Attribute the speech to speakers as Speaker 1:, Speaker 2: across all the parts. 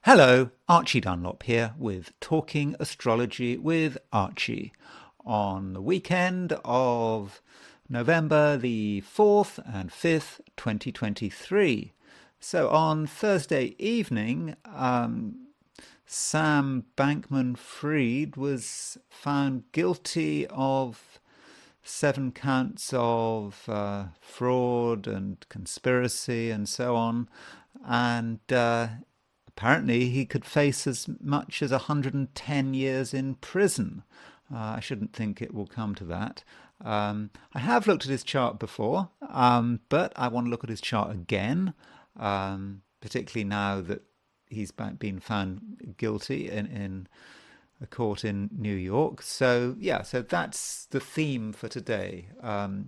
Speaker 1: Hello, Archie Dunlop here with Talking Astrology with Archie on the weekend of November the 4th and 5th, 2023. So on Thursday evening, Sam Bankman-Fried was found guilty of 7 counts of fraud and conspiracy and so on. And apparently, he could face as much as 110 years in prison. I shouldn't think it will come to that. I have looked at his chart before, but I want to look at his chart again, particularly now that he's been found guilty in a court in New York. So, yeah, so that's the theme for today.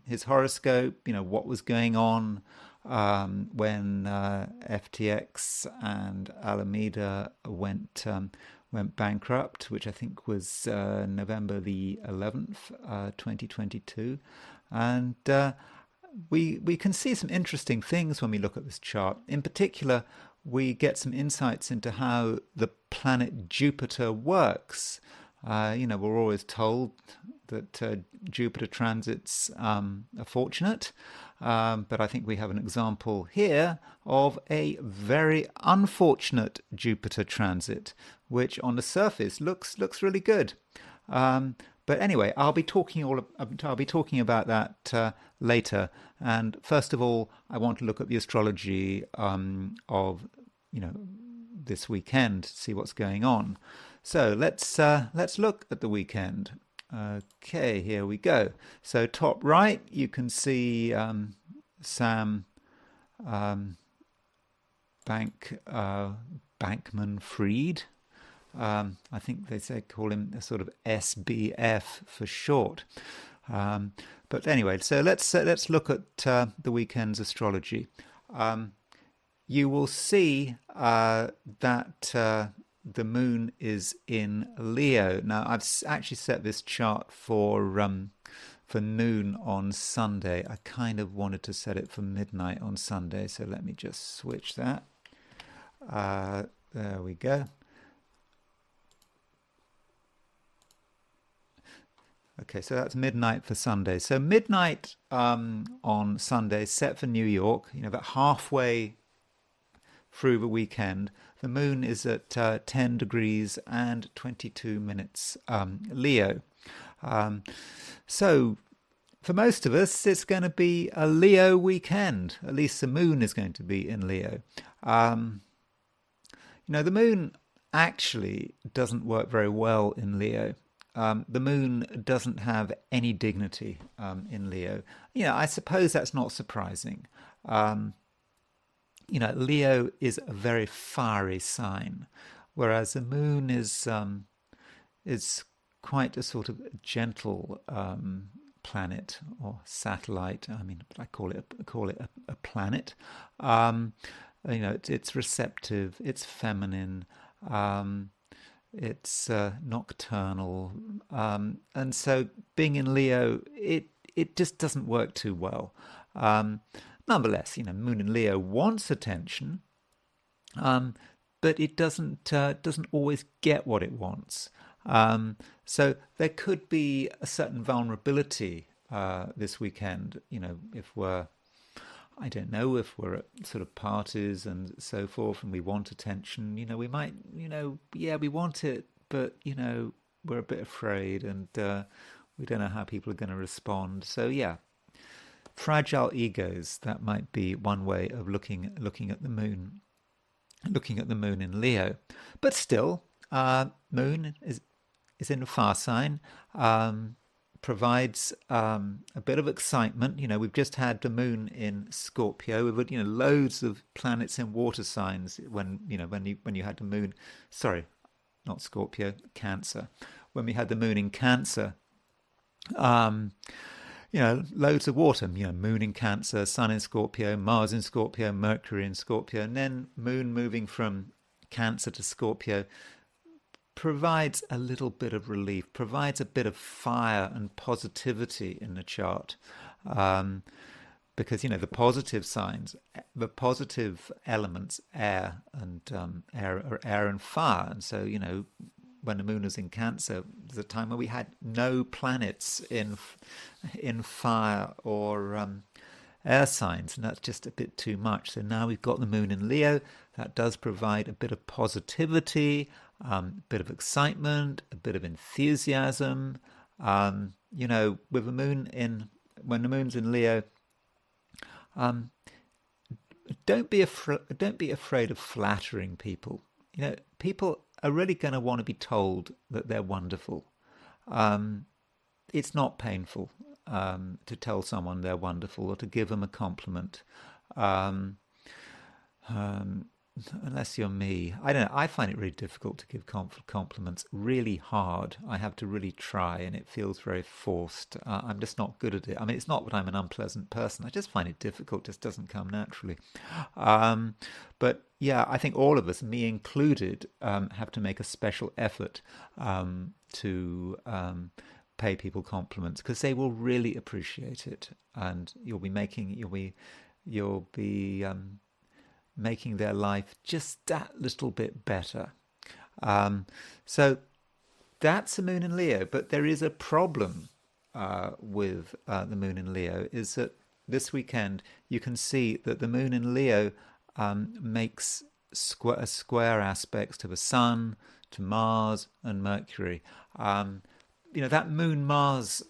Speaker 1: His horoscope, what was going on when FTX and Alameda went bankrupt, which I think was November the 11th, 2022, and we can see some interesting things when we look at this chart. In particular, we get some insights into how the planet Jupiter works. We're always told that Jupiter transits are fortunate, but I think we have an example here of a very unfortunate Jupiter transit, which on the surface looks really good. But anyway, I'll be talking about that later. And first of all, I want to look at the astrology of this weekend, see what's going on. So let's look at the weekend. Okay, here we go. So top right, you can see Sam Bankman-Fried. I think call him a sort of SBF for short. But anyway, so let's look at the weekend's astrology. You will see that the moon is in Leo. Now, I've actually set this chart for noon on Sunday. I kind of wanted to set it for midnight on Sunday, so let me just switch that. There we go. Okay, so that's midnight for Sunday. So midnight on Sunday, set for New York, about halfway through the weekend. The moon is at 10 degrees and 22 minutes Leo. So for most of us, it's going to be a Leo weekend. At least the moon is going to be in Leo. The moon actually doesn't work very well in Leo. The moon doesn't have any dignity in Leo. I suppose that's not surprising. Leo is a very fiery sign, whereas the moon is quite a sort of gentle planet or satellite. I mean, I call it a planet. It's receptive, it's feminine, it's nocturnal, and so being in Leo, it just doesn't work too well. Nonetheless, Moon in Leo wants attention, but it doesn't always get what it wants. So there could be a certain vulnerability this weekend. If we're at sort of parties and so forth, and we want attention, we might, we want it, but we're a bit afraid, and we don't know how people are going to respond. So yeah. Fragile egos, that might be one way of looking at the moon in Leo. But still, moon is in a fire sign, provides a bit of excitement. We've just had the moon in Scorpio. We've had loads of planets in water signs when you had the moon. Sorry, not Scorpio, Cancer. When we had the moon in Cancer. Loads of water, moon in Cancer, sun in Scorpio, Mars in Scorpio, Mercury in Scorpio, and then moon moving from Cancer to Scorpio provides a little bit of relief, provides a bit of fire and positivity in the chart. because the positive signs, the positive elements, air and air and fire, and so when the moon was in Cancer, there's a time where we had no planets in fire or air signs, and that's just a bit too much. So now we've got the moon in Leo. That does provide a bit of positivity, a bit of excitement, a bit of enthusiasm. With the moon when the moon's in Leo, don't be afraid of flattering people. People are really going to want to be told that they're wonderful. It's not painful to tell someone they're wonderful or to give them a compliment. Unless you're me. I don't know. I find it really difficult to give compliments. Really hard. I have to really try, and it feels very forced. I'm just not good at it. I mean, it's not that I'm an unpleasant person. I just find it difficult. It just doesn't come naturally. But yeah, I think all of us, me included, have to make a special effort to pay people compliments, because they will really appreciate it, and you'll be making their life just that little bit better. So that's the moon in Leo. But there is a problem with the moon in Leo, is that this weekend you can see that the moon in Leo makes square aspects to the Sun, to Mars and Mercury. That Moon-Mars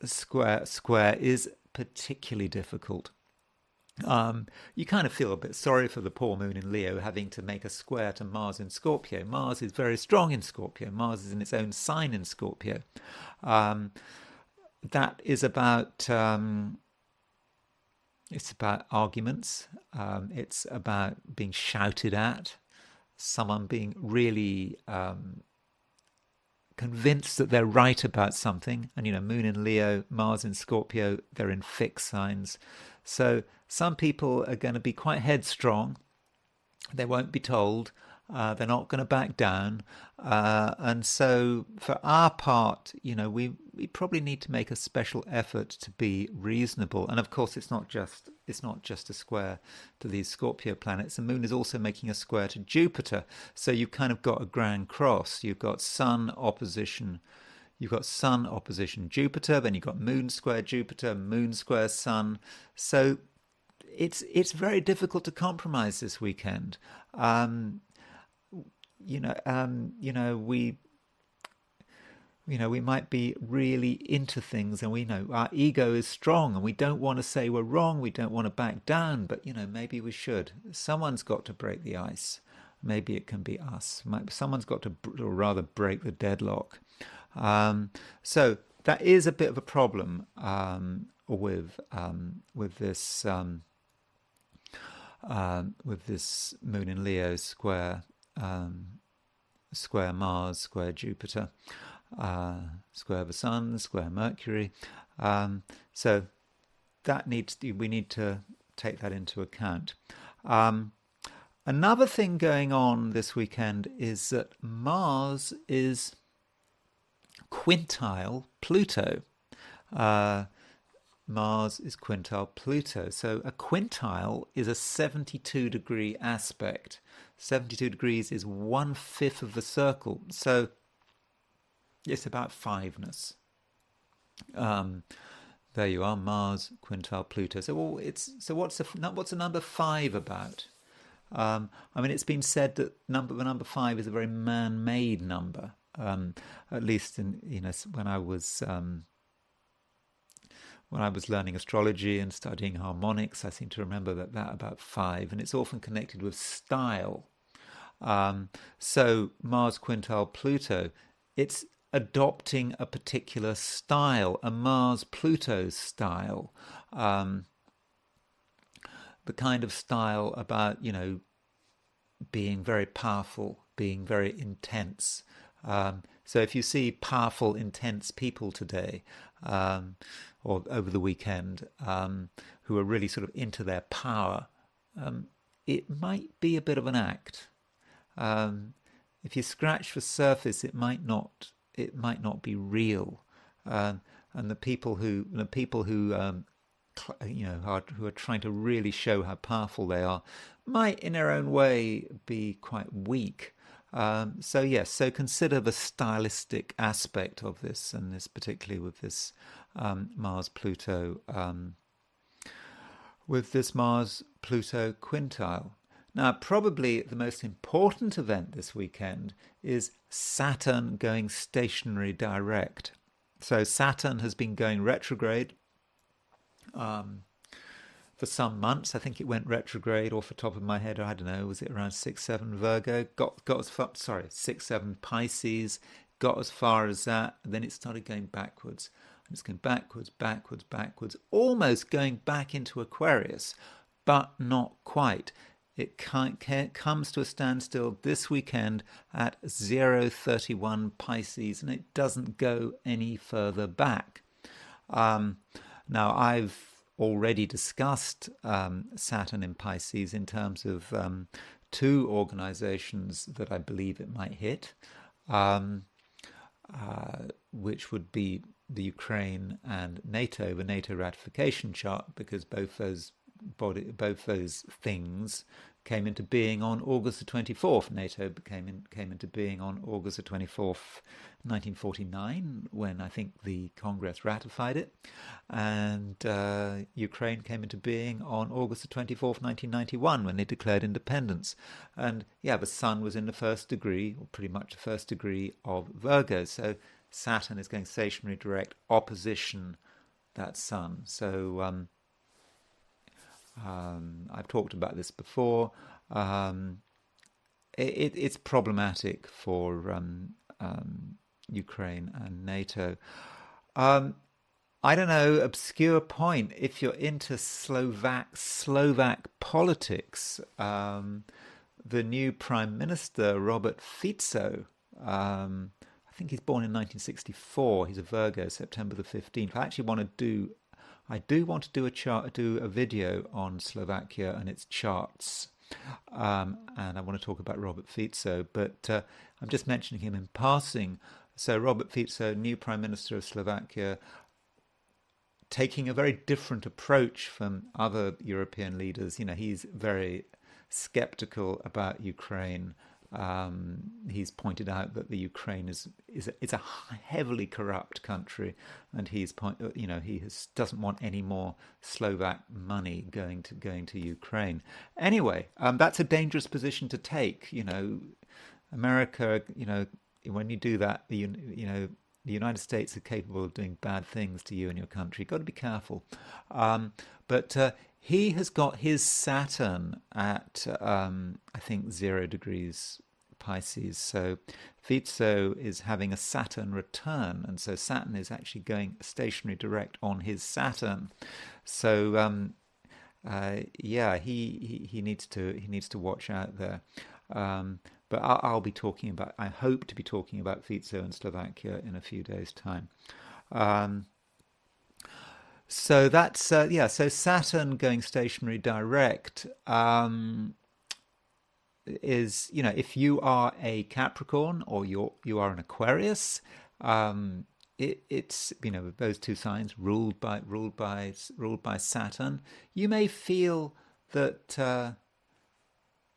Speaker 1: square is particularly difficult. You kind of feel a bit sorry for the poor moon in Leo having to make a square to Mars in Scorpio. Mars is very strong in Scorpio. Mars is in its own sign in Scorpio. That is about it's about arguments. It's about being shouted at. Someone being really convinced that they're right about something. And moon in Leo, Mars in Scorpio, they're in fixed signs. So some people are going to be quite headstrong. They won't be told. They're not going to back down. And so for our part, we probably need to make a special effort to be reasonable. And of course, it's not just a square to these Scorpio planets. The moon is also making a square to Jupiter. So you've kind of got a grand cross. You've got Sun opposition. You've got Sun opposition Jupiter, then you've got Moon square Jupiter, Moon square Sun. So it's very difficult to compromise this weekend. We might be really into things, and we know our ego is strong, and we don't want to say we're wrong. We don't want to back down, but maybe we should. Someone's got to break the ice. Maybe it can be us. Someone's got to, or rather, break the deadlock. So that is a bit of a problem with this moon in Leo square Mars, square Jupiter, square the Sun, square Mercury. So that we need to take that into account. Another thing going on this weekend is that Mars is quintile Pluto. Mars is quintile Pluto. So a quintile is a 72-degree aspect. 72 degrees is 1/5 of the circle. So it's about fiveness. There you are, Mars, quintile Pluto. So what's the number 5 about? It's been said that the number 5 is a very man-made number. At least when I was learning astrology and studying harmonics, I seem to remember that about 5, and it's often connected with style. So Mars quintile Pluto, it's adopting a particular style, a Mars-Pluto style, the kind of style about being very powerful, being very intense. So if you see powerful, intense people today, or over the weekend, who are really sort of into their power, it might be a bit of an act. If you scratch the surface, it might not be real. And the people who who are trying to really show how powerful they are, might in their own way be quite weak. So yes, so consider the stylistic aspect of this, and this particularly with this Mars-Pluto quintile. Now, probably the most important event this weekend is Saturn going stationary direct. So Saturn has been going retrograde for some months. I think it went retrograde off the top of my head. I don't know, was it around 6-7 Virgo? Got as far, 6-7 Pisces. Got as far as that, and then it started going backwards. And it's going backwards, almost going back into Aquarius, but not quite. It comes to a standstill this weekend at 031 Pisces, and it doesn't go any further back. Now, I've already discussed Saturn in Pisces in terms of two organizations that I believe it might hit, which would be the Ukraine and NATO, the NATO ratification chart, because both those things came into being on August the 24th. NATO came into being on August the 24th, 1949, when I think the Congress ratified it, and Ukraine came into being on August the 24th, 1991, when they declared independence. And yeah, the Sun was in the first degree, or pretty much the first degree of Virgo. So Saturn is going stationary direct opposition that Sun. So I've talked about this before. It's problematic for Ukraine and NATO. I don't know, obscure point. If you're into Slovak politics, the new Prime Minister, Robert Fico, I think he's born in 1964. He's a Virgo, September the 15th. I do want to do a video on Slovakia and its charts, and I want to talk about Robert Fico, but I'm just mentioning him in passing. So Robert Fico, new Prime Minister of Slovakia, taking a very different approach from other European leaders. He's very skeptical about Ukraine. He's pointed out that the Ukraine is a heavily corrupt country, and he doesn't want any more Slovak money going to Ukraine. Anyway, that's a dangerous position to take. America. When you do that, the United States are capable of doing bad things to you and your country. You've got to be careful. But he has got his Saturn at, I think, 0 degrees Pisces. So Fico is having a Saturn return, and so Saturn is actually going stationary direct on his Saturn. So he needs to watch out there. But I'll be talking about. I hope to be talking about Fico and Slovakia in a few days' time. So that's So Saturn going stationary direct is, if you are a Capricorn or you are an Aquarius, it's those two signs ruled by Saturn. You may feel that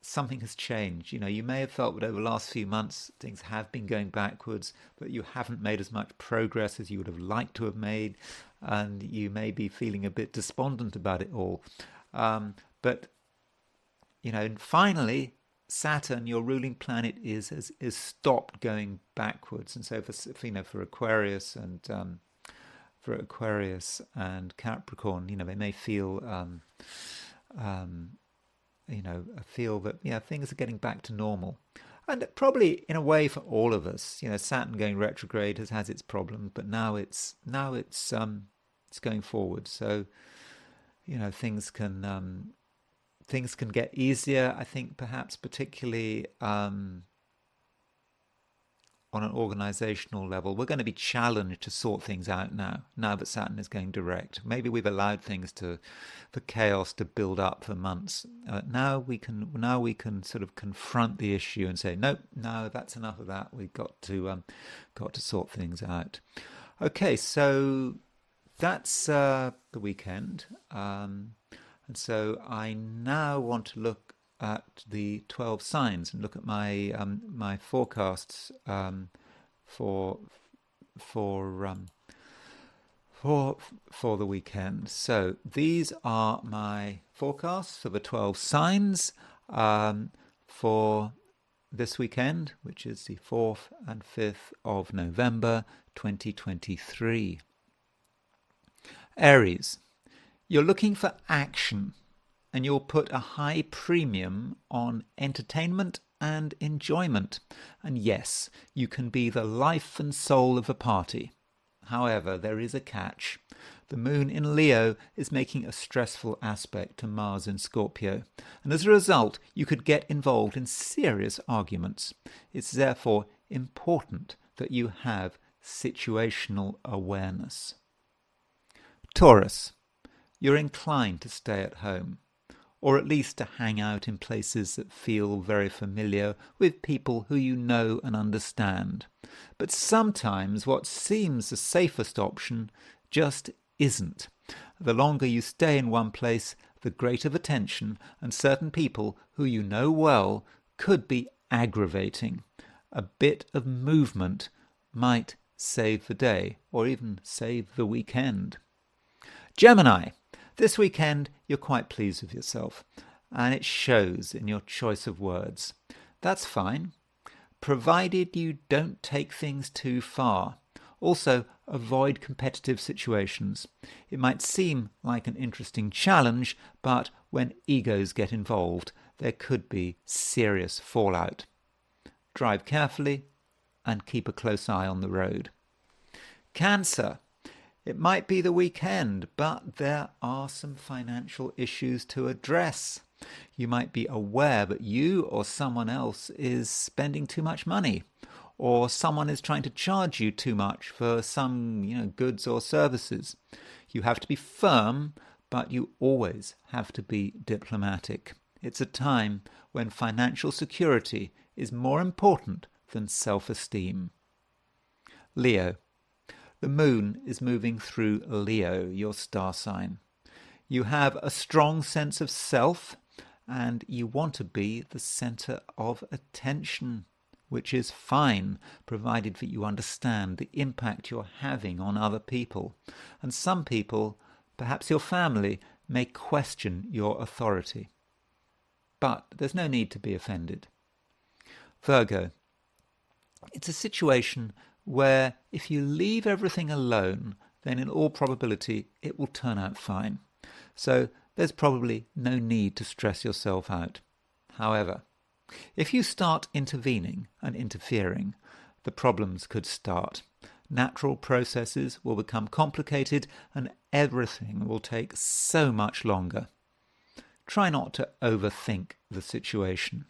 Speaker 1: something has changed. You may have felt that over the last few months things have been going backwards, but you haven't made as much progress as you would have liked to have made, and you may be feeling a bit despondent about it all. But finally, Saturn, your ruling planet, is stopped going backwards, and so for Aquarius and Capricorn, they may feel feel that things are getting back to normal, and probably in a way for all of us. Saturn going retrograde has its problems, but now it's going forward. So things can get easier. I think perhaps particularly on an organizational level, we're going to be challenged to sort things out now that Saturn is going direct. Maybe we've allowed things for chaos to build up for months. Now we can sort of confront the issue and say, no, that's enough of that. We've got to sort things out. Okay, so that's the weekend. And so I now want to look at the 12 signs and look at my forecasts for for um, for the weekend. So these are my forecasts for the 12 signs for this weekend, which is the 4th and 5th of November 2023. Aries, you're looking for action, and you'll put a high premium on entertainment and enjoyment. And yes, you can be the life and soul of a party. However, there is a catch. The moon in Leo is making a stressful aspect to Mars in Scorpio, and as a result, you could get involved in serious arguments. It's therefore important that you have situational awareness. Taurus, you're inclined to stay at home, or at least to hang out in places that feel very familiar with people who you know and understand. But sometimes what seems the safest option just isn't. The longer you stay in one place, the greater the tension, and certain people who you know well could be aggravating. A bit of movement might save the day, or even save the weekend. Gemini, this weekend you're quite pleased with yourself, and it shows in your choice of words. That's fine, provided you don't take things too far. Also, avoid competitive situations. It might seem like an interesting challenge, but when egos get involved, there could be serious fallout. Drive carefully and keep a close eye on the road. Cancer, it might be the weekend, but there are some financial issues to address. You might be aware that you or someone else is spending too much money, or someone is trying to charge you too much for some, goods or services. You have to be firm, but you always have to be diplomatic. It's a time when financial security is more important than self-esteem. Leo, the moon is moving through Leo, your star sign. You have a strong sense of self, and you want to be the center of attention, which is fine, provided that you understand the impact you're having on other people. And some people, perhaps your family, may question your authority. But there's no need to be offended. Virgo, it's a situation where if you leave everything alone, then in all probability it will turn out fine. So there's probably no need to stress yourself out. However, if you start intervening and interfering, the problems could start. Natural processes will become complicated and everything will take so much longer. Try not to overthink the situation.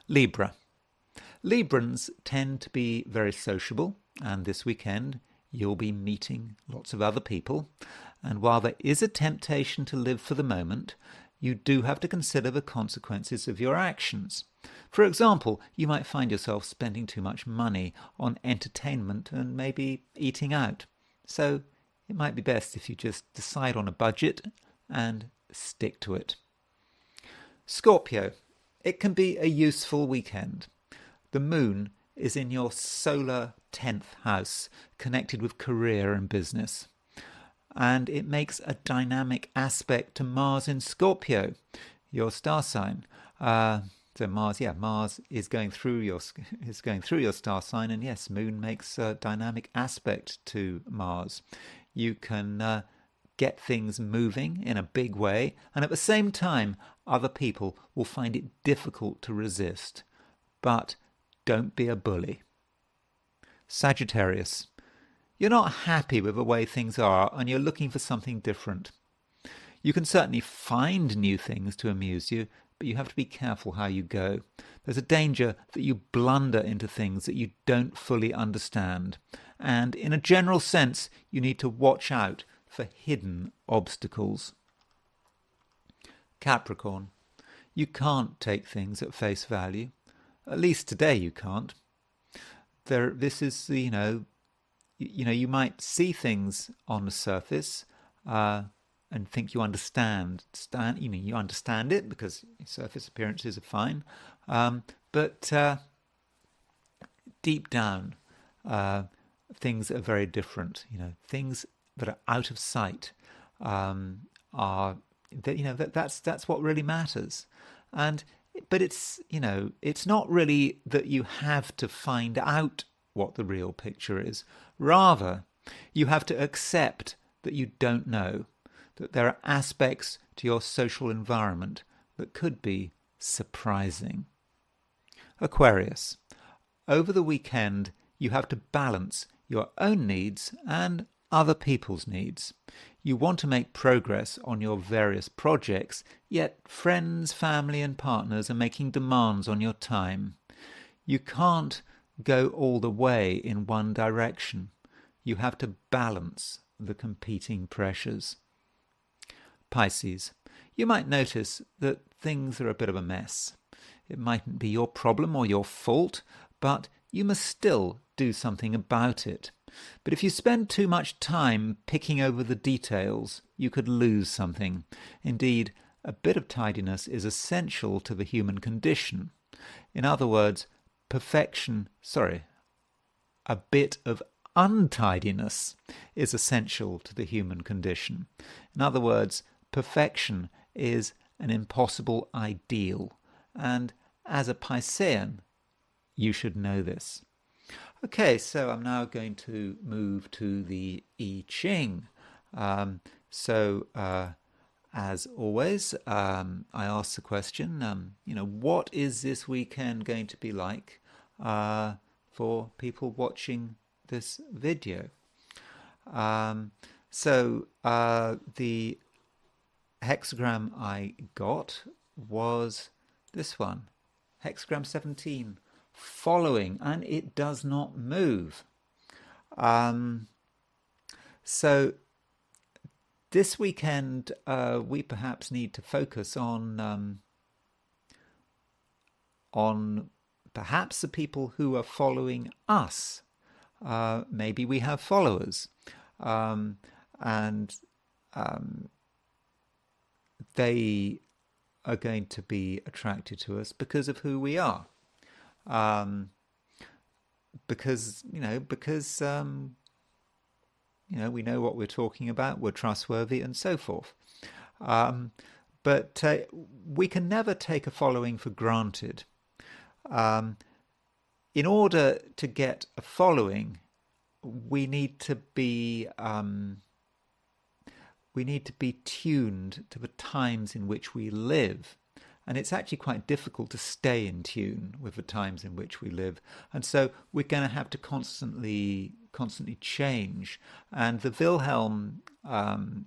Speaker 1: Libra. Librans tend to be very sociable, and this weekend you'll be meeting lots of other people. And while there is a temptation to live for the moment, you do have to consider the consequences of your actions. For example, you might find yourself spending too much money on entertainment and maybe eating out. So it might be best if you just decide on a budget and stick to it. Scorpio, it can be a useful weekend. The moon is in your solar 10th house, connected with career and business. And it makes a dynamic aspect to Mars in Scorpio, your star sign. So Mars is going through your star sign, and yes, Moon makes a dynamic aspect to Mars. You can get things moving in a big way, and at the same time, other people will find it difficult to resist. But don't be a bully. Sagittarius, you're not happy with the way things are and you're looking for something different. You can certainly find new things to amuse you, but you have to be careful how you go. There's a danger that you blunder into things that you don't fully understand. And in a general sense, you need to watch out for hidden obstacles. Capricorn, you can't take things at face value. At least today you can't. This is, you might see things on the surface and think you understand. You understand it because surface appearances are fine, but deep down, things are very different. Things that are out of sight are that's what really matters. But it's not really that you have to find out what the real picture is. Rather, you have to accept that you don't know, that there are aspects to your social environment that could be surprising. Aquarius, over the weekend, you have to balance your own needs and other people's needs. You want to make progress on your various projects, yet friends, family and partners are making demands on your time. You can't go all the way in one direction. You have to balance the competing pressures. Pisces, you might notice that things are a bit of a mess. It mightn't be your problem or your fault, but you must still do something about it. But if you spend too much time picking over the details, you could lose something. Indeed, a bit of tidiness is essential to the human condition. In other words, a bit of untidiness is essential to the human condition. In other words, perfection is an impossible ideal. And as a Piscean, you should know this. Okay, so I'm now going to move to the I Ching. As always, I ask the question, what is this weekend going to be like for people watching this video? The hexagram I got was this one, hexagram 17. Following, and it does not move. So this weekend we perhaps need to focus on perhaps the people who are following us. Maybe we have followers, and they are going to be attracted to us because of who we are. Because we know what we're talking about, we're trustworthy and so forth. But we can never take a following for granted. In order to get a following, we need to be tuned to the times in which we live. And it's actually quite difficult to stay in tune with the times in which we live. And so we're going to have to constantly change. And the Wilhelm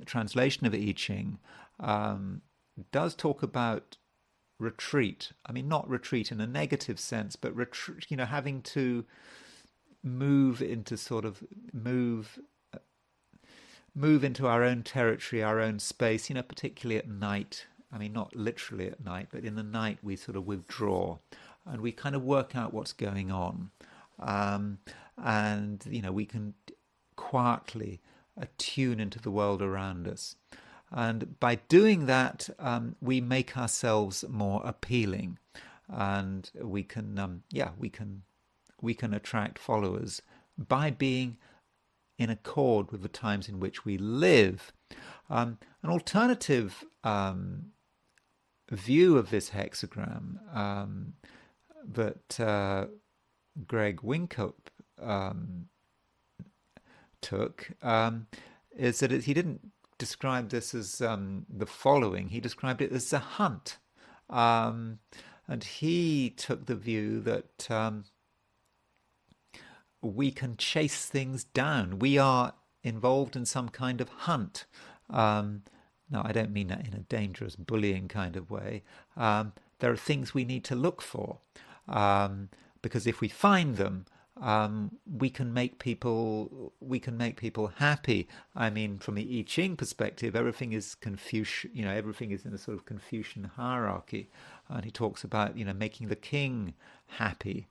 Speaker 1: translation of I Ching does talk about retreat. I mean, not retreat in a negative sense, but having to move into our own territory, our own space, particularly at night. I mean, not literally at night, but in the night we sort of withdraw and we kind of work out what's going on. We can quietly attune into the world around us. And by doing that, we make ourselves more appealing, and we can attract followers by being in accord with the times in which we live. An alternative view of this hexagram that Greg Winkup took is that he didn't describe this as the following. He described it as a hunt. And he took the view that we can chase things down. We are involved in some kind of hunt. Now, I don't mean that in a dangerous bullying kind of way. There are things we need to look for, because if we find them, we can make people happy. I mean, from the I Ching perspective, everything is Confucian. Everything is in a sort of Confucian hierarchy, and he talks about making the king happy.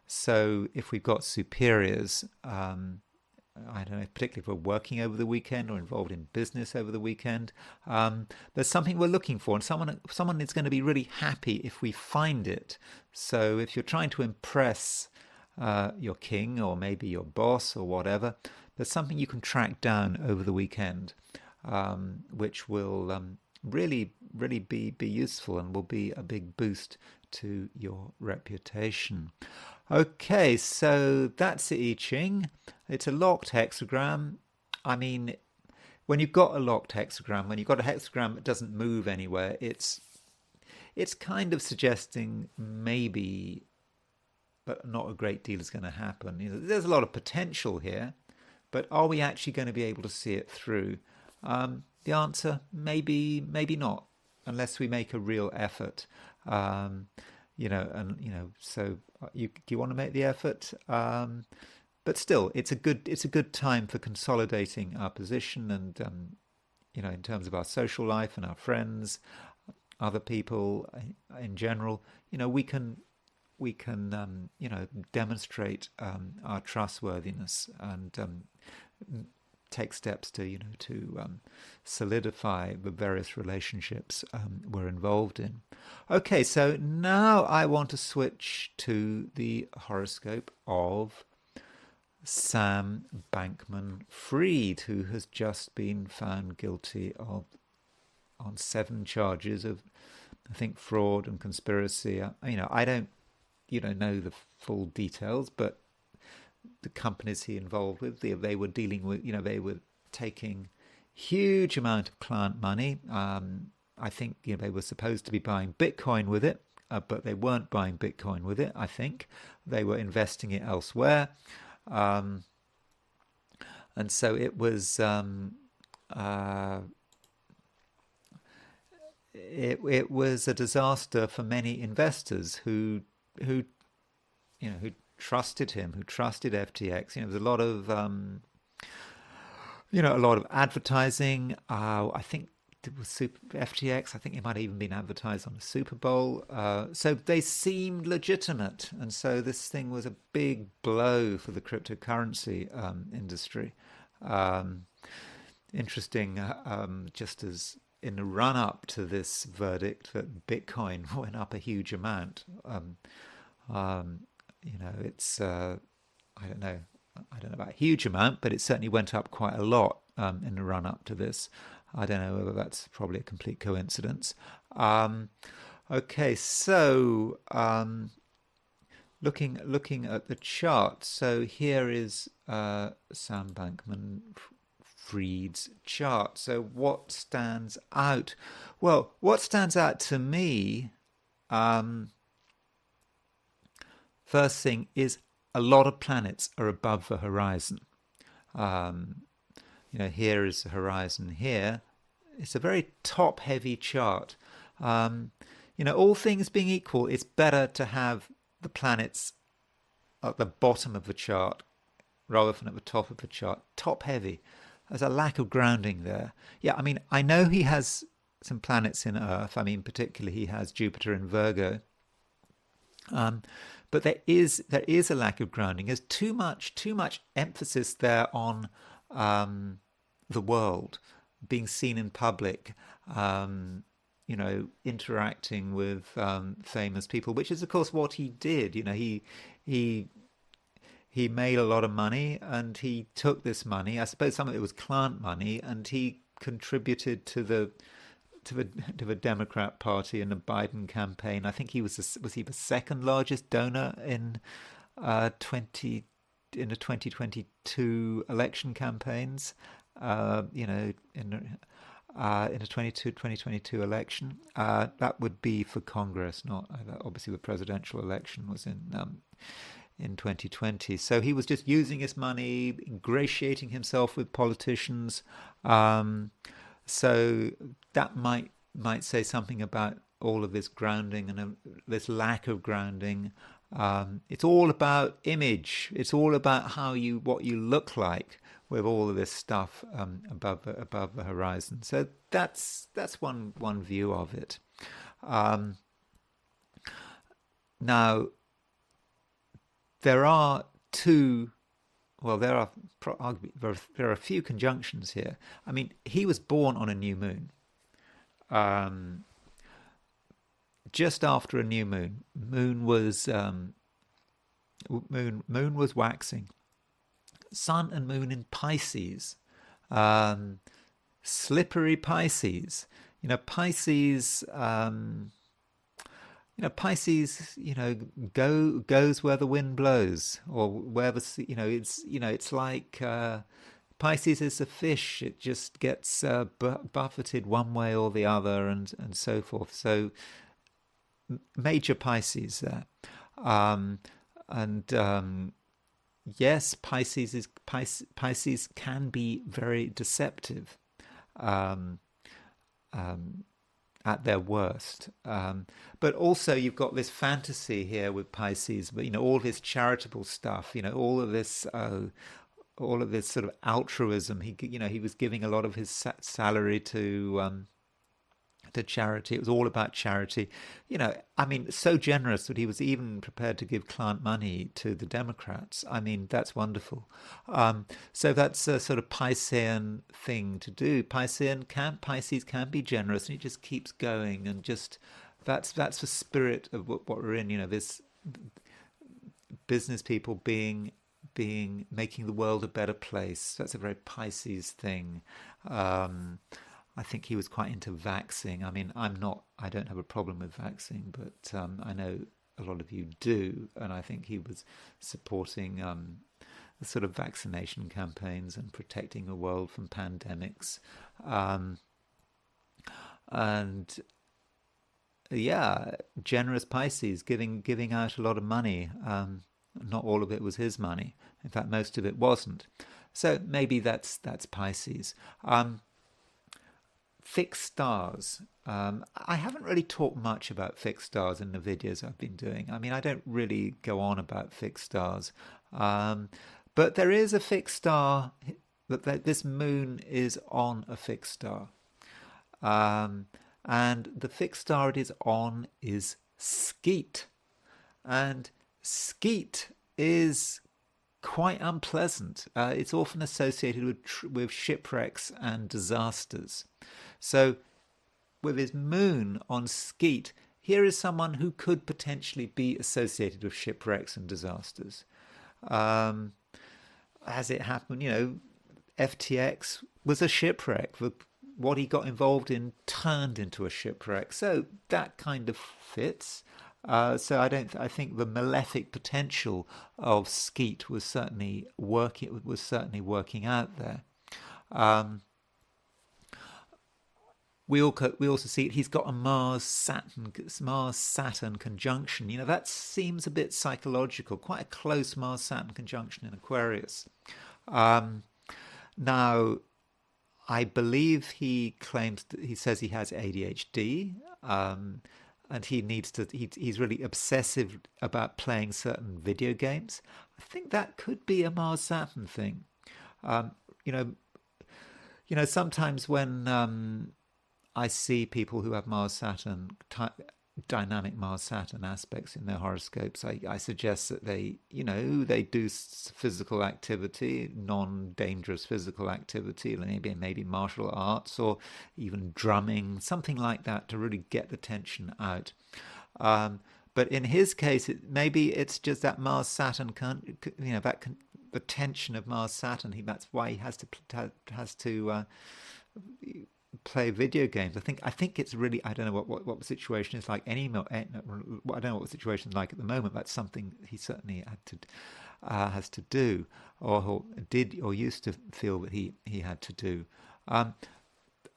Speaker 1: So if we've got superiors, I don't know, particularly if we're working over the weekend or involved in business over the weekend, there's something we're looking for, and someone is going to be really happy if we find it. So if you're trying to impress your king or maybe your boss or whatever, there's something you can track down over the weekend, which will really be useful and will be a big boost to your reputation. Okay, so that's the I Ching. It's a locked hexagram. I mean, when you've got a locked hexagram, when you've got a hexagram that doesn't move anywhere, it's kind of suggesting maybe, but not a great deal is going to happen. There's a lot of potential here, but are we actually going to be able to see it through? The answer, maybe not, unless we make a real effort. So do you want to make the effort? But still, it's a good time for consolidating our position, and in terms of our social life and our friends, other people in general, we can demonstrate our trustworthiness and take steps to solidify the various relationships we're involved in. Okay, so now I want to switch to the horoscope of Sam Bankman-Fried, who has just been found guilty on 7 charges of, I think, fraud and conspiracy. I don't know the full details, but the companies he involved with, they were dealing with, they were taking huge amount of client money. I think they were supposed to be buying Bitcoin with it, but they weren't buying Bitcoin with it. I think they were investing it elsewhere, and so it was it was a disaster for many investors who trusted him, who trusted FTX. There was a lot of advertising. I think it was FTX. I think it might have even been advertised on the Super Bowl. So they seemed legitimate, and so this thing was a big blow for the cryptocurrency industry. Interesting, just as in the run-up to this verdict, that Bitcoin went up a huge amount. It's I don't know about a huge amount, but it certainly went up quite a lot in the run up to this. I don't know whether that's probably a complete coincidence. Okay, so looking at the chart. So here is Sam Bankman-Fried's chart. So what stands out? Well, what stands out to me, first thing is a lot of planets are above the horizon. Here is the horizon here. It's a very top-heavy chart. All things being equal, it's better to have the planets at the bottom of the chart rather than at the top of the chart. Top-heavy. There's a lack of grounding there. Yeah, I know he has some planets in Earth. Particularly he has Jupiter in Virgo. But there is a lack of grounding. There's too much emphasis there on the world, being seen in public, interacting with famous people, which is of course what he did. He made a lot of money, and he took this money. I suppose some of it was client money, and he contributed to the Democrat Party and the Biden campaign. I think he was he the second largest donor in the 2022 election campaigns. In the 2022 election, that would be for Congress, not obviously the presidential election was in 2020. So he was just using his money, ingratiating himself with politicians. So that might say something about all of this grounding and this lack of grounding. It's all about image. It's all about what you look like with all of this stuff above the horizon. So that's one view of it. Now, there are two. Well, there are there are a few conjunctions here. I mean, he was born on a new moon. Just after a new moon, moon was waxing. Sun and moon in Pisces, slippery Pisces. Pisces. Pisces, goes where the wind blows, or where the it's like Pisces is a fish. It just gets buffeted one way or the other, and so forth. So major Pisces there, yes, Pisces can be very deceptive. At their worst, but also you've got this fantasy here with Pisces, but all this charitable stuff, all of this sort of altruism. He was giving a lot of his salary to charity. It was all about charity. I mean, so generous that he was even prepared to give client money to the Democrats. I mean, that's wonderful. So that's a sort of Piscean thing to do. Pisces can be generous, and it just keeps going, and just that's the spirit of what we're in. This business people making the world a better place. That's a very Pisces thing. I think he was quite into vaxing. I mean, I don't have a problem with vaxing, but I know a lot of you do, and I think he was supporting the sort of vaccination campaigns and protecting the world from pandemics. And yeah, generous Pisces, giving out a lot of money. Not all of it was his money. In fact, most of it wasn't. So maybe that's Pisces. Fixed stars. I haven't really talked much about fixed stars in the videos I've been doing. I mean, I don't really go on about fixed stars. But there is a fixed star, that this moon is on a fixed star. And the fixed star it is on is Skeet. And Skeet is quite unpleasant. It's often associated with shipwrecks and disasters. So with his moon on Skeet, here is someone who could potentially be associated with shipwrecks and disasters. As it happened, FTX was a shipwreck. What he got involved in turned into a shipwreck. So that kind of fits. So I think the malefic potential of Skeet was certainly working out there. We also see he's got a Mars-Saturn conjunction. That seems a bit psychological, quite a close Mars-Saturn conjunction in Aquarius. Now, I believe he says he has ADHD, and he's really obsessive about playing certain video games. I think that could be a Mars-Saturn thing. Sometimes when I see people who have Mars-Saturn, dynamic Mars-Saturn aspects in their horoscopes, I suggest that they do physical activity, non-dangerous physical activity, maybe martial arts or even drumming, something like that, to really get the tension out. But in his case, maybe it's just that Mars-Saturn, the tension of Mars-Saturn. That's why he has to play video games. I think it's really, I don't know what the situation is like anymore. I don't know what the situation is like at the moment. That's something he certainly has to do, or used to feel that he had to do.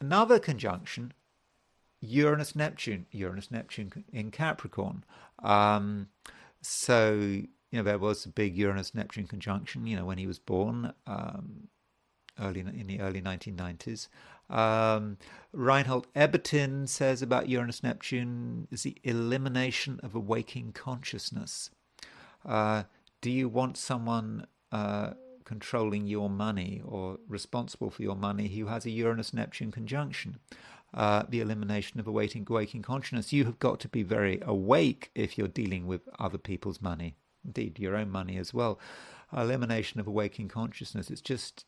Speaker 1: Another conjunction, Uranus-Neptune in Capricorn. So there was a big Uranus-Neptune conjunction, when he was born, in the early 1990s. Reinhold Ebertin says about Uranus-Neptune is the elimination of a waking consciousness. Do you want someone controlling your money or responsible for your money who has a Uranus-Neptune conjunction? The elimination of a waking consciousness. You have got to be very awake if you're dealing with other people's money. indeed your own money as well. Elimination of a waking consciousness. It's just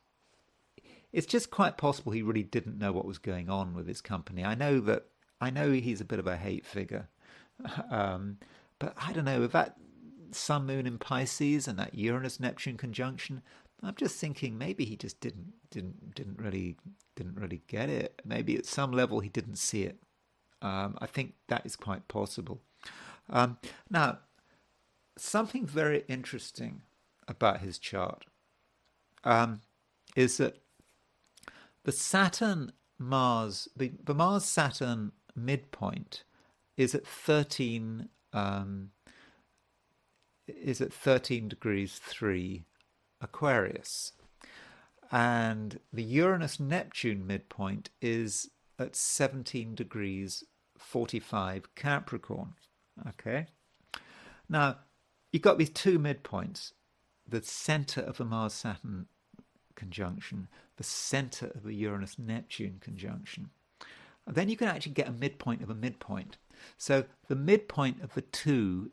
Speaker 1: quite possible he really didn't know what was going on with his company. I know he's a bit of a hate figure, but I don't know, with that Sun Moon in Pisces and that Uranus Neptune conjunction, I'm just thinking maybe he just didn't really get it. Maybe at some level he didn't see it. I think that is quite possible. Now, something very interesting about his chart is that the Saturn-Mars, the Mars-Saturn midpoint is at 13 degrees 3 Aquarius, and the Uranus-Neptune midpoint is at 17 degrees 45 Capricorn. Okay, now you've got these two midpoints, the center of the Mars-Saturn conjunction, the center of the Uranus-Neptune conjunction. And then you can actually get a midpoint of a midpoint. So the midpoint of the two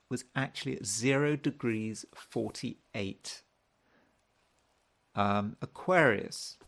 Speaker 1: was actually at 0 degrees 48 Aquarius.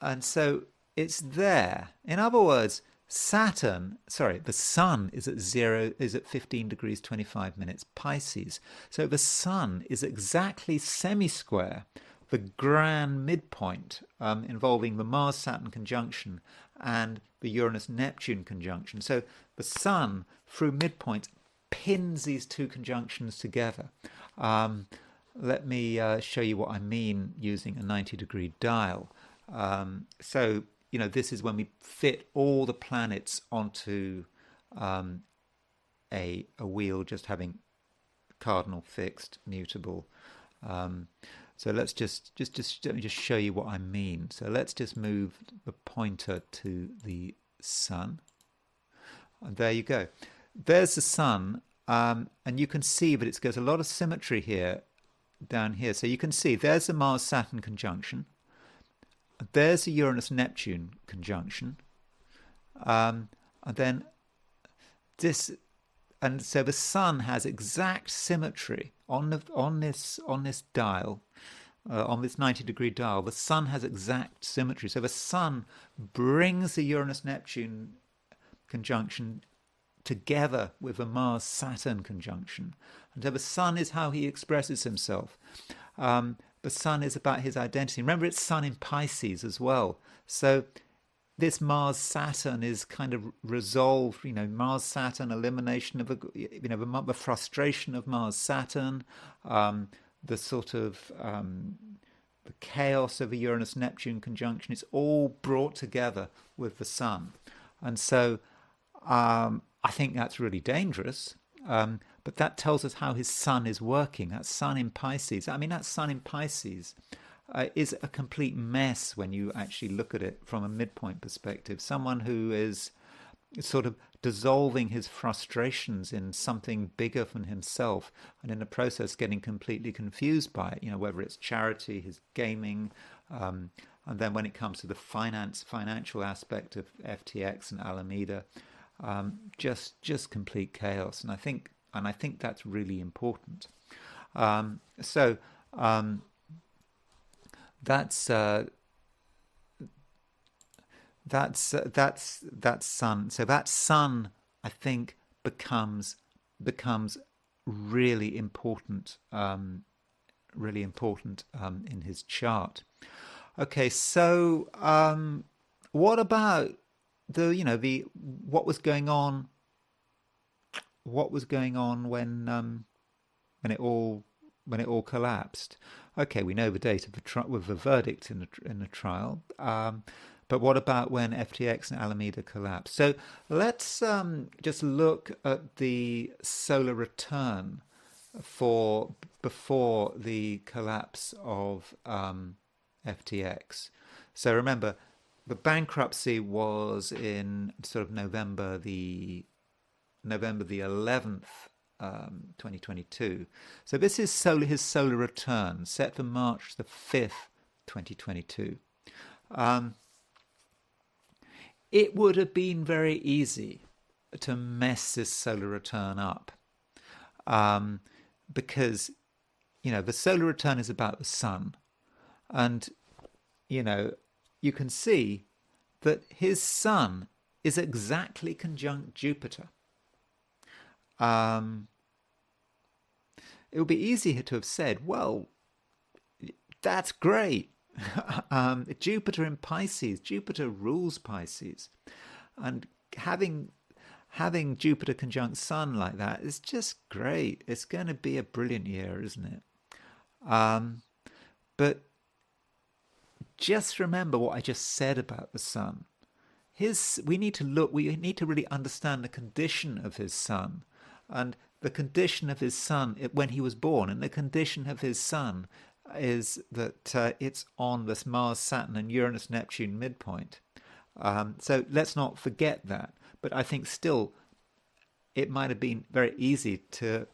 Speaker 1: And so it's there. In other words, the Sun is at 15 degrees 25 minutes Pisces. So the Sun is exactly semi-square the grand midpoint involving the Mars-Saturn conjunction and the Uranus-Neptune conjunction. So the Sun, through midpoints, pins these two conjunctions together. Let me show you what I mean using a 90-degree dial. So, this is when we fit all the planets onto a wheel, just having cardinal, fixed, mutable. So let's let me just show you what I mean. So let's just move the pointer to the Sun. And there you go. There's the Sun, and you can see that there's a lot of symmetry here, down here. So you can see there's the Mars-Saturn conjunction. There's the Uranus-Neptune conjunction. And then this, and so the Sun has exact symmetry on this dial. On this 90-degree dial, the Sun has exact symmetry. So the Sun brings the Uranus-Neptune conjunction together with the Mars-Saturn conjunction. And so the Sun is how he expresses himself. The Sun is about his identity. Remember, it's Sun in Pisces as well. So this Mars-Saturn is kind of resolved, Mars-Saturn, elimination of, the frustration of Mars-Saturn, the sort of the chaos of a Uranus-Neptune conjunction. It's all brought together with the Sun. And so I think that's really dangerous. But that tells us how his Sun is working. That Sun in Pisces. That Sun in Pisces is a complete mess when you actually look at it from a midpoint perspective. Someone who is sort of dissolving his frustrations in something bigger than himself, and in the process getting completely confused by it, whether it's charity, his gaming, and then when it comes to the financial aspect of FTX and Alameda, just complete chaos. And I think that's really important. That's Sun. So that Sun, I think, becomes really important in his chart. Okay, so what about what was going on when it all collapsed? Okay, we know the date of the verdict in the trial. But what about when FTX and Alameda collapsed? So let's just look at the solar return before the collapse of FTX. So remember, the bankruptcy was in sort of November the 11th, 2022. So this is his solar return, set for March the 5th, 2022. It would have been very easy to mess this solar return up. because, the solar return is about the sun. And, you can see that his sun is exactly conjunct Jupiter. It would be easier to have said, well, that's great. Jupiter in Pisces. Jupiter rules Pisces. And having Jupiter conjunct Sun like that is just great. It's going to be a brilliant year, isn't it? But just remember what I just said about the Sun. We need to really understand the condition of his Sun. And the condition of his Sun when he was born, and the condition of his Sun is that it's on this Mars, Saturn, and Uranus, Neptune midpoint. So let's not forget that. But I think still it might have been very easy to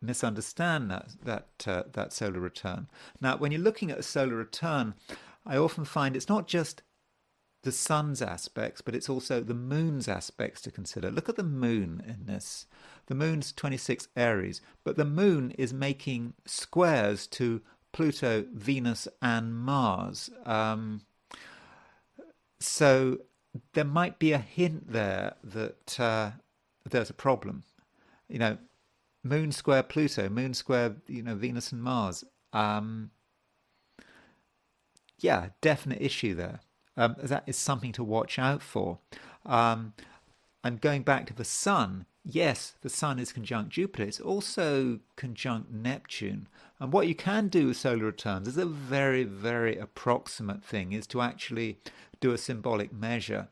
Speaker 1: misunderstand that solar return. Now, when you're looking at a solar return, I often find it's not just the sun's aspects, but it's also the moon's aspects to consider. Look at the moon in this. The moon's 26 Aries, but the moon is making squares to Pluto, Venus, and Mars. So there might be a hint there that there's a problem. Moon square Pluto, moon square, Venus and Mars. Yeah, definite issue there. That is something to watch out for. And going back to the sun, yes, the sun is conjunct Jupiter. It's also conjunct Neptune. And what you can do with solar returns is a very, very approximate thing, is to actually do a symbolic measure.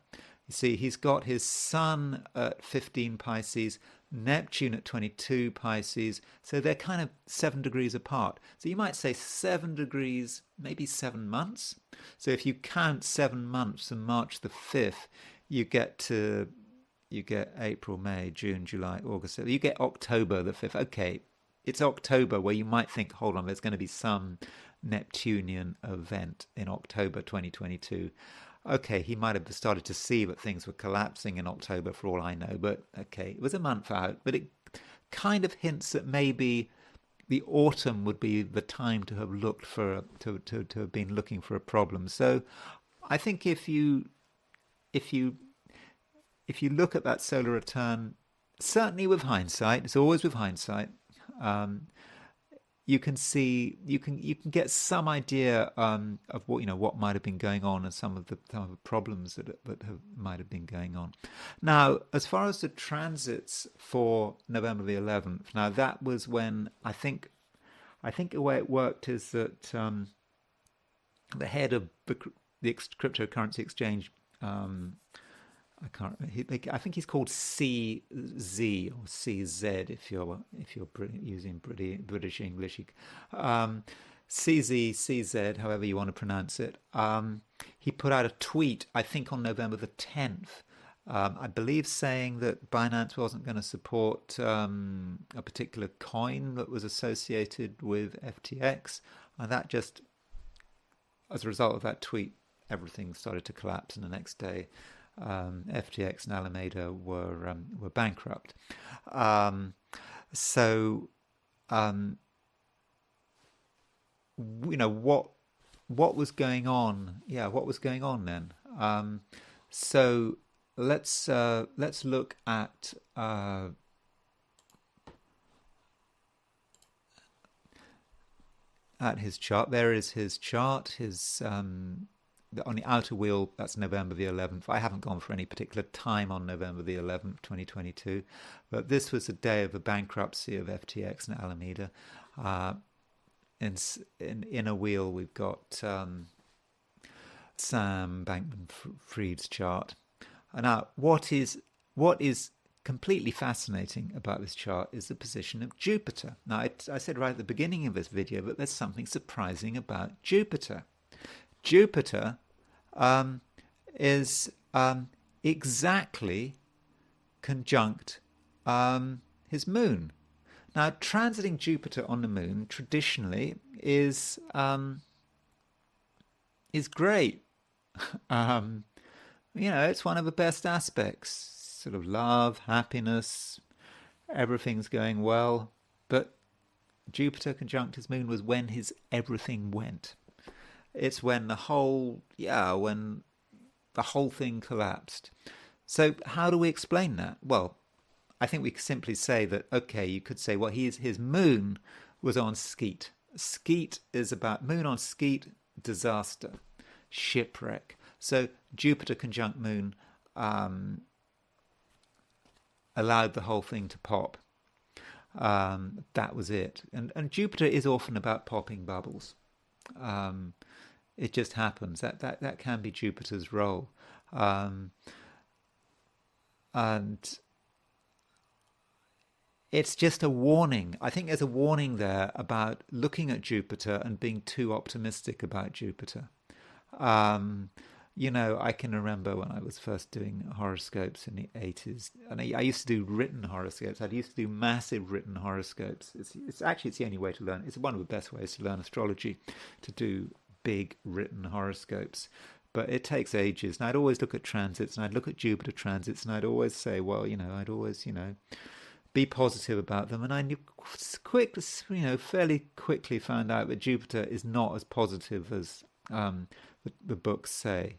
Speaker 1: You see, he's got his sun at 15 Pisces, Neptune at 22 Pisces, so they're kind of 7 degrees apart. So you might say 7 degrees, maybe 7 months. So if you count 7 months from March the 5th, you get April, May, June, July, August. You get October the 5th. Okay, it's October where you might think, hold on, there's going to be some Neptunian event in October 2022. Okay, he might have started to see that things were collapsing in October for all I know, but okay, it was a month out. But it kind of hints that maybe the autumn would be the time to have looked for to have been looking for a problem. So I think if you look at that solar return, certainly with hindsight, it's always with hindsight, you can get some idea of what might have been going on and some of the problems that might have been going on. Now, as far as the transits for November the 11th, now that was when I think the way it worked is that the head of the cryptocurrency exchange, I think he's called CZ or CZ if you're using British English. CZ, however you want to pronounce it. He put out a tweet, I think on November the 10th, I believe saying that Binance wasn't going to support a particular coin that was associated with FTX. And that just, as a result of that tweet, everything started to collapse, and the next day FTX and Alameda were bankrupt. What was going on? Yeah, what was going on then? So let's look at his chart. There is his chart. His on the outer wheel, that's November the 11th. I haven't gone for any particular time on November the 11th, 2022, but this was the day of the bankruptcy of FTX and Alameda. In a wheel, we've got Sam Bankman-Fried's chart. And now, what is completely fascinating about this chart is the position of Jupiter. Now, I said right at the beginning of this video that there's something surprising about Jupiter. Jupiter is exactly conjunct his moon. Now, transiting Jupiter on the moon traditionally is great. It's one of the best aspects. Sort of love, happiness, everything's going well. But Jupiter conjunct his moon was when his everything went. It's when when the whole thing collapsed. So how do we explain that? Well, I think we simply say that, okay, you could say, well, his moon was on Skeet. Skeet is about moon on Skeet, disaster, shipwreck. So Jupiter conjunct moon allowed the whole thing to pop. That was it. And Jupiter is often about popping bubbles. It just happens. That can be Jupiter's role. And it's just a warning. I think there's a warning there about looking at Jupiter and being too optimistic about Jupiter. I can remember when I was first doing horoscopes in the 80s, and I used to do written horoscopes. I used to do massive written horoscopes. It's actually the only way to learn. It's one of the best ways to learn astrology, to do big written horoscopes. But it takes ages. And I'd always look at transits, and I'd look at Jupiter transits, and I'd always say, well, I'd always, be positive about them. And I knew fairly quickly found out that Jupiter is not as positive as the books say.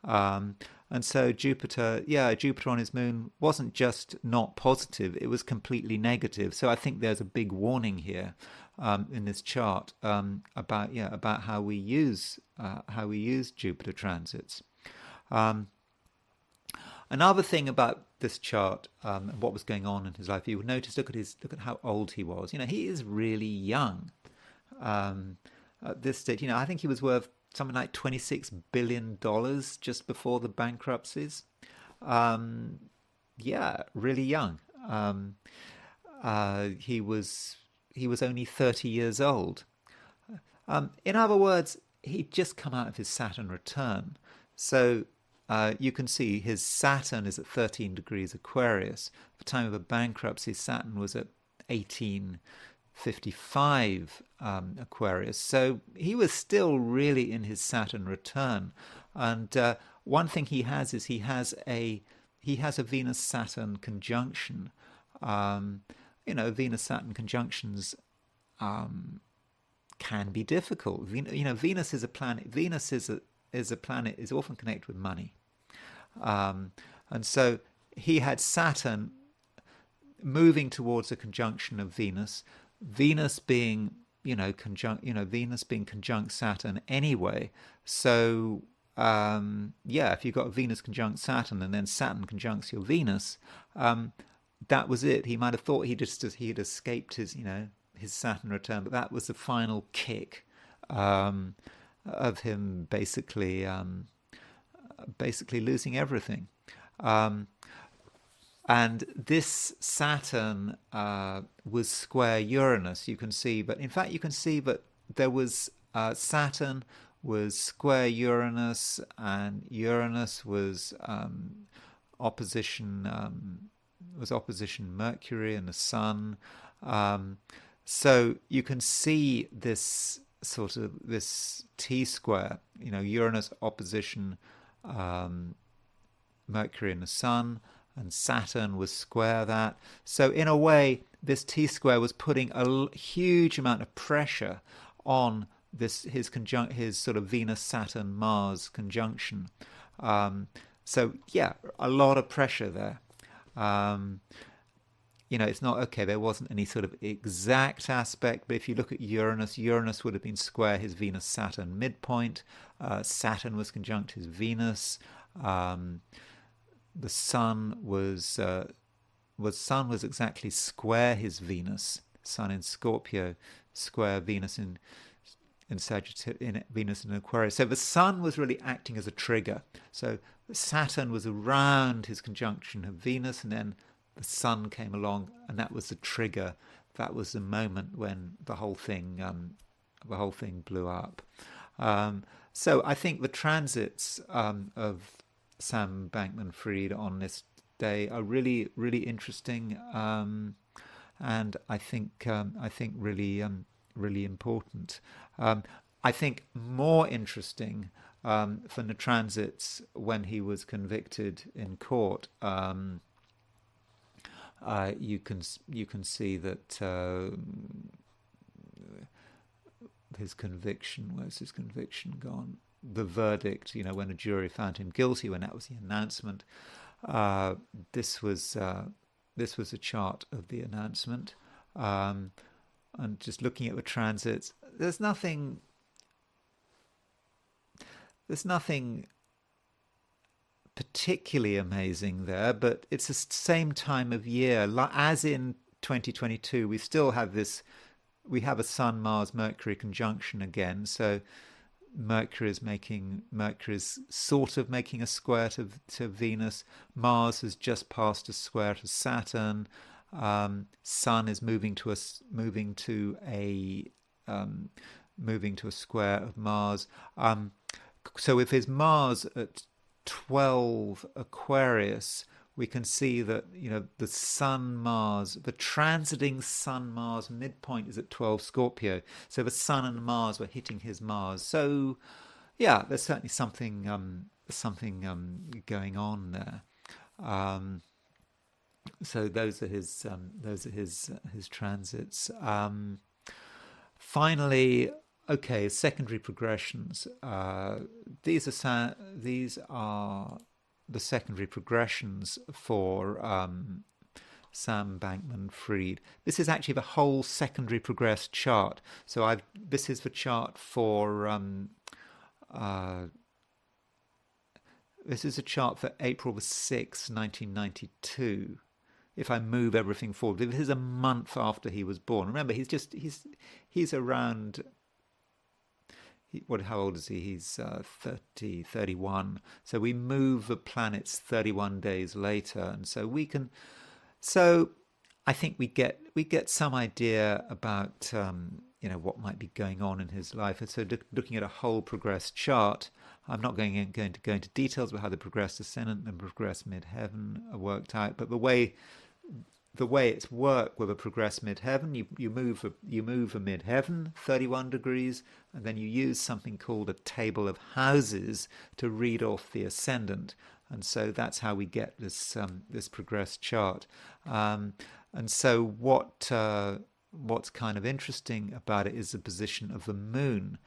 Speaker 1: And so Jupiter on his moon wasn't just not positive, it was completely negative. So I think there's a big warning here in this chart about how we use Jupiter transits. Another thing about this chart and what was going on in his life, you would notice. Look at how old he was. He is really young. At this stage, I think he was worth something like $26 billion just before the bankruptcies. Really young. He was only 30 years old. In other words, he'd just come out of his Saturn return. So you can see his Saturn is at 13 degrees Aquarius. At the time of the bankruptcy, Saturn was at 1855 Aquarius. So he was still really in his Saturn return. And one thing he has is he has a Venus-Saturn conjunction. Venus-Saturn conjunctions can be difficult. Venus is a planet. Venus is a planet is often connected with money, and so he had Saturn moving towards a conjunction of Venus. Venus being Venus being conjunct Saturn anyway. So if you've got Venus conjunct Saturn and then Saturn conjuncts your Venus, that was it. He might have thought he had escaped his Saturn return, but that was the final kick of him basically losing everything. And this Saturn was square Uranus. You can see that there was Saturn was square Uranus, and Uranus was opposition Mercury and the Sun. So you can see this T-square, Uranus opposition Mercury and the Sun, and Saturn was square that. So in a way, this T-square was putting a huge amount of pressure on his sort of Venus-Saturn-Mars conjunction. So yeah, a lot of pressure there. It's not okay. There wasn't any sort of exact aspect, but if you look at Uranus, Uranus would have been square his Venus-Saturn midpoint. Saturn was conjunct his Venus. The Sun was exactly square his Venus. Sun in Scorpio, square Venus in Sagittarius, Venus in Aquarius. So the Sun was really acting as a trigger. So Saturn was around his conjunction of Venus, and then the Sun came along, and that was the trigger. That was the moment when the whole thing blew up. So I think the transits of Sam Bankman-Fried on this day are really, really interesting, and I think really, really important. I think more interesting from the transits when he was convicted in court. You can see that his conviction. Where's his conviction gone? The verdict, when a jury found him guilty, when that was the announcement. This was a chart of the announcement. And just looking at the transits, there's nothing particularly amazing there, but it's the same time of year. As in 2022, we still have a Sun, Mars, Mercury conjunction again. So Mercury is sort of making a square to Venus. Mars has just passed a square to Saturn. Sun is moving to a square of Mars. So if his Mars at 12 Aquarius, we can see that the the transiting Sun Mars midpoint is at 12 Scorpio. So the Sun and Mars were hitting his Mars. So yeah, there's certainly something going on there. So those are his transits. Finally, okay, secondary progressions. These are the secondary progressions for Sam Bankman-Fried. This is actually the whole secondary progressed chart. So this is the chart for this is a chart for April the 6th, 1992. If I move everything forward, this is a month after he was born. Remember, he's around. How old is he? He's 31. So we move the planets 31 days later, and so we can. So I think we get some idea about what might be going on in his life. And so looking at a whole progressed chart, I'm not going to go into details about how the progressed ascendant and progressed midheaven are worked out, but the way it's worked with a progressed midheaven, you move a midheaven 31 degrees, and then you use something called a table of houses to read off the ascendant, and so that's how we get this progressed chart. And so what's kind of interesting about it is the position of the moon.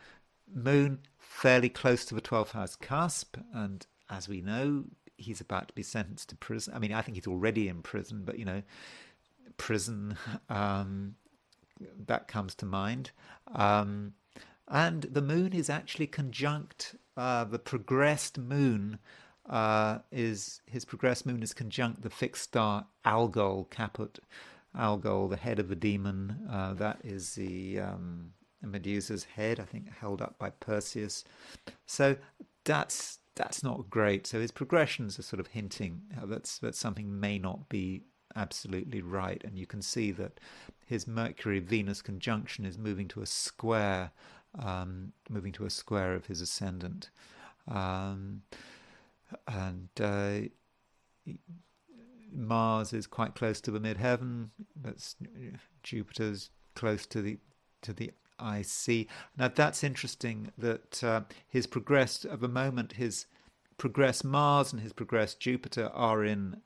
Speaker 1: Moon fairly close to the 12th house cusp, and as we know, he's about to be sentenced to prison. I mean, I think he's already in prison, but prison, that comes to mind. And the moon is actually conjunct, the progressed moon his progressed moon is conjunct the fixed star Algol, Caput Algol, the head of the demon. That is the Medusa's head, I think, held up by Perseus. So that's not great. So his progressions are sort of hinting that something may not be absolutely right, and you can see that his Mercury-Venus conjunction is moving to a square of his ascendant, and Mars is quite close to the midheaven. That's Jupiter's close to the IC. Now that's interesting that his progressed at the moment, his progressed Mars and his progressed Jupiter are in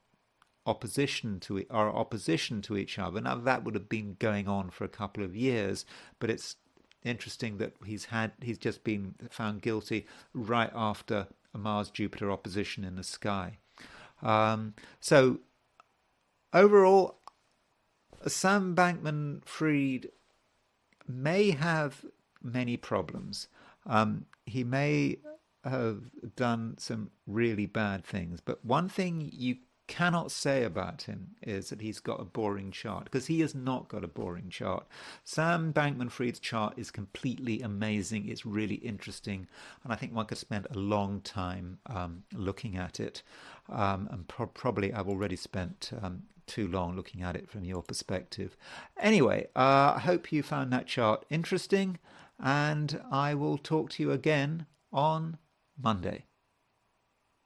Speaker 1: opposition to each other. Now that would have been going on for a couple of years, but it's interesting that he's just been found guilty right after a Mars-Jupiter opposition in the sky. So overall, Sam Bankman-Fried may have many problems. He may have done some really bad things, but one thing you cannot say about him is that he's got a boring chart, because he has not got a boring chart. Sam Bankman-Fried's chart is completely amazing. It's really interesting, and I think one could spend a long time looking at it, and probably I've already spent too long looking at it from your perspective. Anyway, I hope you found that chart interesting, and I will talk to you again on Monday.